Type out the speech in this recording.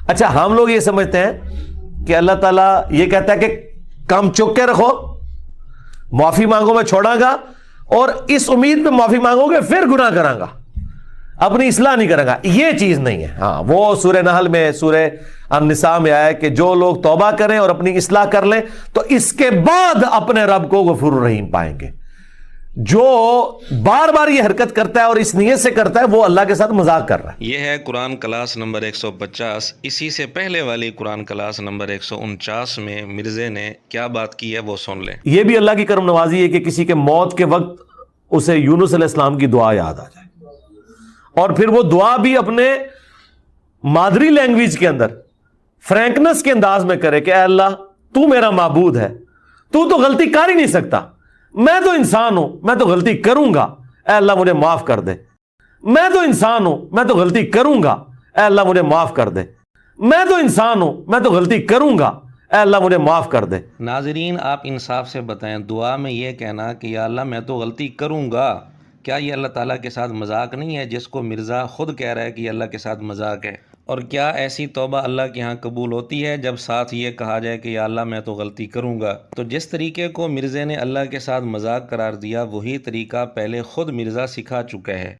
اچھا ہم لوگ یہ سمجھتے ہیں کہ اللہ تعالیٰ یہ کہتا ہے کہ کام چک کے رکھو، معافی مانگو میں چھوڑاں گا، اور اس امید پہ معافی مانگو گے پھر گناہ کراں گا، اپنی اصلاح نہیں کرے گا. یہ چیز نہیں ہے. ہاں وہ سورہ نحل میں، سورہ النساء میں آیا ہے کہ جو لوگ توبہ کریں اور اپنی اصلاح کر لیں تو اس کے بعد اپنے رب کو غفور الرحیم پائیں گے. جو بار بار یہ حرکت کرتا ہے اور اس نیت سے کرتا ہے وہ اللہ کے ساتھ مذاق کر رہا ہے. یہ ہے قرآن کلاس نمبر 150. اسی سے پہلے والی قرآن کلاس نمبر 149 میں مرزے نے کیا بات کی ہے وہ سن لیں. یہ بھی اللہ کی کرم نوازی ہے کہ کسی کے موت کے وقت اسے یونس علیہ السلام کی دعا یاد آ جائے، اور پھر وہ دعا بھی اپنے مادری لینگویج کے اندر فرینکنس کے انداز میں کرے کہ اے اللہ تو میرا معبود ہے، تو غلطی کر ہی نہیں سکتا، میں تو انسان ہوں، میں تو غلطی کروں گا، اے اللہ مجھے معاف کر دے. میں تو انسان ہوں، میں تو غلطی کروں گا، اے اللہ مجھے معاف کر دے. میں تو انسان ہوں، میں تو غلطی کروں گا، اے اللہ مجھے معاف کر دے. ناظرین آپ انصاف سے بتائیں، دعا میں یہ کہنا کہ یا اللہ میں تو غلطی کروں گا، کیا یہ اللہ تعالیٰ کے ساتھ مذاق نہیں ہے، جس کو مرزا خود کہہ رہا ہے کہ یہ اللہ کے ساتھ مذاق ہے؟ اور کیا ایسی توبہ اللہ کے ہاں قبول ہوتی ہے جب ساتھ یہ کہا جائے کہ یا اللہ میں تو غلطی کروں گا؟ تو جس طریقے کو مرزے نے اللہ کے ساتھ مذاق قرار دیا وہی طریقہ پہلے خود مرزا سکھا چکا ہے.